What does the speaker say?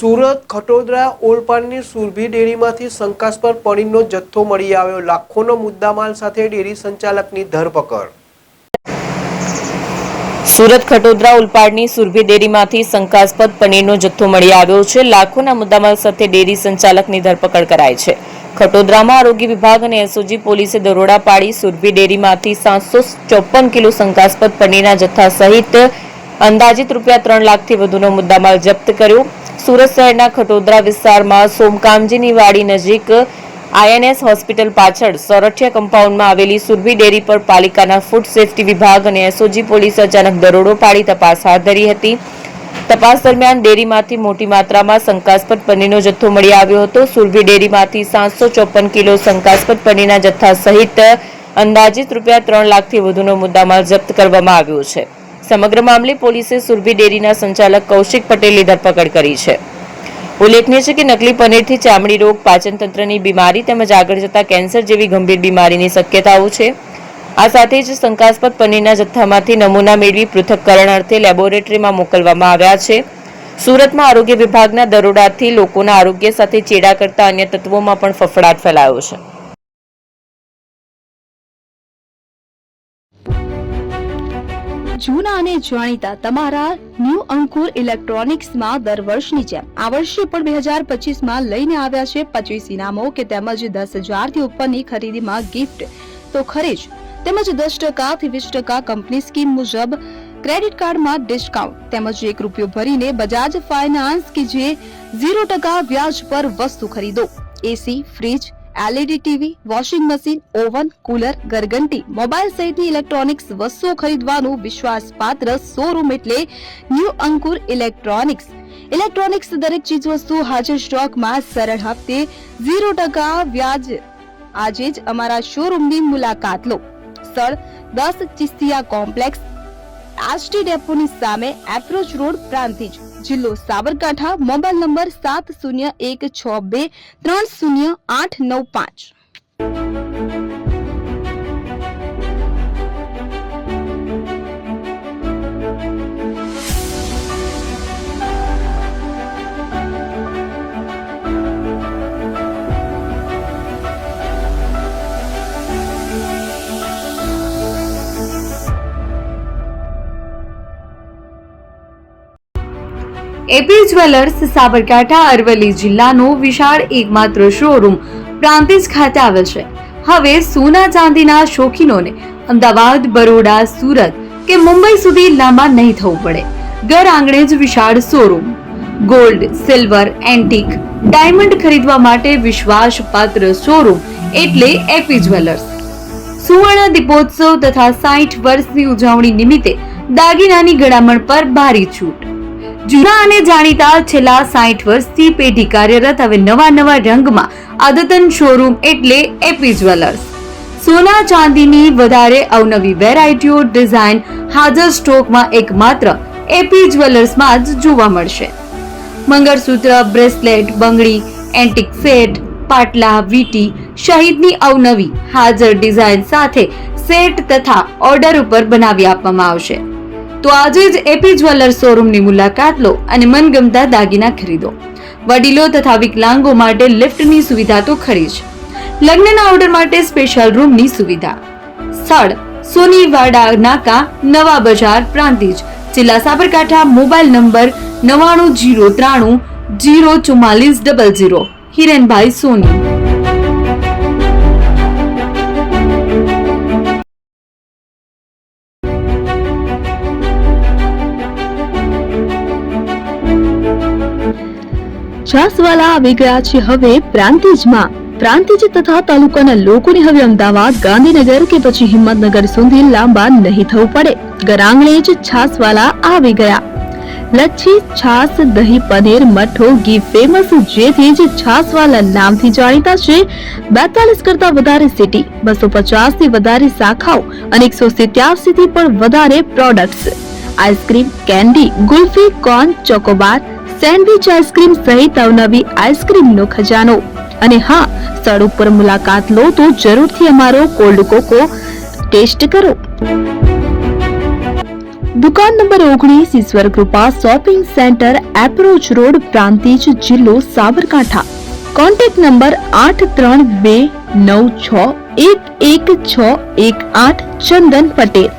સુરત ખટોદરા ઓલપાડની સુરભી ડેરીમાંથી શંકાસ્પદ પનીરનો જથ્થો મળી આવ્યો। લાખોનો મુદ્દામાલ સાથે ડેરી સંચાલકની ધરપકડ। સુરત ખટોદરા ઉલપાડની સુરભી ડેરીમાંથી શંકાસ્પદ પનીરનો જથ્થો મળી આવ્યો છે। લાખોના મુદ્દામાલ સાથે ડેરી સંચાલકની ધરપકડ કરાઈ છે। ખટોદરામાં આરોગ્ય વિભાગ અને એસઓજી પોલીસે દરોડા પાડી સુરભી ડેરીમાંથી 754 કિલો શંકાસ્પદ પનીરના જથ્થા સહિત અંદાજિત ₹3 લાખથી વધુનો મુદ્દામાલ જપ્ત કર્યો। સુરત શહેરના ખટોદરા વિસ્તારમાં સોમકામજીની વાડી નજીક INS હોસ્પિટલ પાછળ સોરઠિયા કમ્પાઉન્ડમાં આવેલી સુરભી ડેરી પર પાલિકાના ફૂડ સેફ્ટી વિભાગ અને એસઓજી પોલીસે અચાનક દરોડો પાડી તપાસ હાથ ધરી હતી। તપાસ દરમિયાન ડેરીમાંથી મોટી માત્રામાં શંકાસ્પદ પનીરનો જથ્થો મળી આવ્યો હતો। સુરભી ડેરીમાંથી 754 કિલો શંકાસ્પદ પનીરના જથ્થા સહિત અંદાજિત ₹3 લાખથી વધુનો મુદ્દામાલ જપ્ત કરવામાં આવ્યો છે। સમગ્ર મામલે પોલીસે સુરભી ડેરીના સંચાલક કૌશિક પટેલની ધરપકડ કરી છે। ઉલ્લેખનીય છે કે નકલી પનીરથી ચામડી રોગ, પાચન તંત્રની બીમારી તેમજ આગળ જતા કેન્સર જેવી ગંભીર બીમારીની શક્યતાઓ છે। આ સાથે જ શંકાસ્પદ પનીરના જથ્થામાંથી નમૂના મેળવી પૃથ્થકરણ અર્થે લેબોરેટરીમાં મોકલવામાં આવ્યા છે। સુરતમાં આરોગ્ય વિભાગના દરોડાથી લોકોના આરોગ્ય સાથે ચેડા કરતા અન્ય તત્વોમાં પણ ફફડાટ ફેલાયો છે। જૂના અને જાણીતા તમારા ન્યૂ અંકુર ઇલેક્ટ્રોનિક્સમાં દર વર્ષની જેમ આ વર્ષે પણ 2025માં લઈને આવ્યા છે 25 ઇનામો કે તેમજ 10,000 થી ઉપરની ખરીદીમાં ગિફ્ટ તો ખરીદ તેમજ 10% થી 20% કંપની સ્કીમ મુજબ ક્રેડિટ કાર્ડમાં ડિસ્કાઉન્ટ તેમજ ₹1 ભરીને બજાજ ફાઇનાન્સ કે જે 0% વ્યાજ પર વસ્તુ ખરીદો। AC, fridge, LED TV, washing machine, oven, cooler, ગરગંટી, મોબાઈલ સહિતની ઇલેક્ટ્રોનિક્સ વસ્તુઓ ખરીદવાનું વિશ્વાસપાત્ર શોરૂમ એટલે ન્યૂ અંકુર ઇલેક્ટ્રોનિક્સ। ઇલેક્ટ્રોનિક્સ દરેક ચીજ વસ્તુ હાજર સ્ટોકમાં સરળ હપ્તે 0% વ્યાજ। આજે જ અમારા શોરૂમની મુલાકાત લો। સ્થળ 10 ચિસ્તિયા કોમ્પ્લેક્સ, આરટી ડેપોની સામે, એપ્રોચ રોડ, પ્રાંતિજ, જિલ્લો Sabarkantha. Mobile number 7016230895। AP jewellers Sabarkantha Aravalli જિલ્લાનો વિશાળ એકમાત્ર શોરૂમ પ્રાંતિજ ખાતે આવેલ છે। હવે સોના ચાંદીના શોખીનોને અમદાવાદ, બરોડા, સુરત કે મુંબઈ સુધી લાંબા નહીં થવું પડે। ઘર આંગણે જ વિશાળ showroom. Gold, silver, antique, diamond ખરીદવા માટે વિશ્વાસપાત્ર શોરૂમ એટલે એપી જ્વેલર્સ। સુવર્ણ દીપોત્સવ તથા 60 વર્ષની ઉજવણી નિમિત્તે દાગીનાની ગળામણ પર ભારી છૂટ। જૂના અને જાણીતા છેલ્લા 60 વર્ષથી પેઢી કાર્યરત હવે નવા રંગમાં અદ્યતન શોરૂમ એટલે એપી જ્વેલર્સ। સોના ચાંદીની વધારે અવનવી વેરાયટીઓ, ડિઝાઇન હાજર સ્ટોકમાં એકમાત્ર એપી જ્વેલર્સમાં જ જોવા મળશે। મંગળસૂત્ર, બ્રેસલેટ, બંગડી, એન્ટિક સેટ, પાટલા, વીટી સહિતની અવનવી હાજર ડિઝાઇન સાથે સેટ તથા ઓર્ડર ઉપર બનાવી આપવામાં આવશે। તો આજે જ એપી જ્વેલર્સ શોરૂમની મુલાકાત લો અને મનગમતા દાગીના ખરીદો। વડીલો તથા વિકલાંગો માટે લિફ્ટની સુવિધા તો ખરી જ, લગ્નના ઓર્ડર માટે સ્પેશિયલ રૂમની સુવિધા। સ્થળ સોનીવાડા નાકા, નવા બજાર, પ્રાંતિજ, જિલ્લા સાબરકાંઠા। Mobile number 9903004400। હિરેનભાઈ સોની। છાસવાલા આવી ગયા છે હવે પ્રાંતિજમાં। પ્રાંતિજ તથા તાલુકાના લોકોને હવે અમદાવાદ, ગાંધીનગર કે પછી હિંમતનગર સુધી લાંબા નહીં થવું પડે। ઘર આંગણે જ છાસવાલા આવી ગયા। લચ્છી, છાસ, દહીં, પનીર, મઠો, ઘી ફેમસ, જેથી જ છાસવાલા નામથી જાણીતા છે। 42 કરતા વધારે સિટી, 250 થી વધારે શાખાઓ અને 187 થી પણ વધારે products. Ice cream, candy, kulfi, corn, Chocobar, sandwich ice cream સહિત અવનવી આઈસ્ક્રીમનો ખજાનો। અને હા, સ્થળ ઉપર મુલાકાત લો તો જરૂરથી અમારો કોલ્ડ કોકો ટેસ્ટ કરો। દુકાન નંબર 19 Ishwar Krupa shopping centre approach road Prantij જિલ્લો સાબરકાંઠા કોન્ટેક્ટ નંબર 8329611618 ચંદન પટેલ।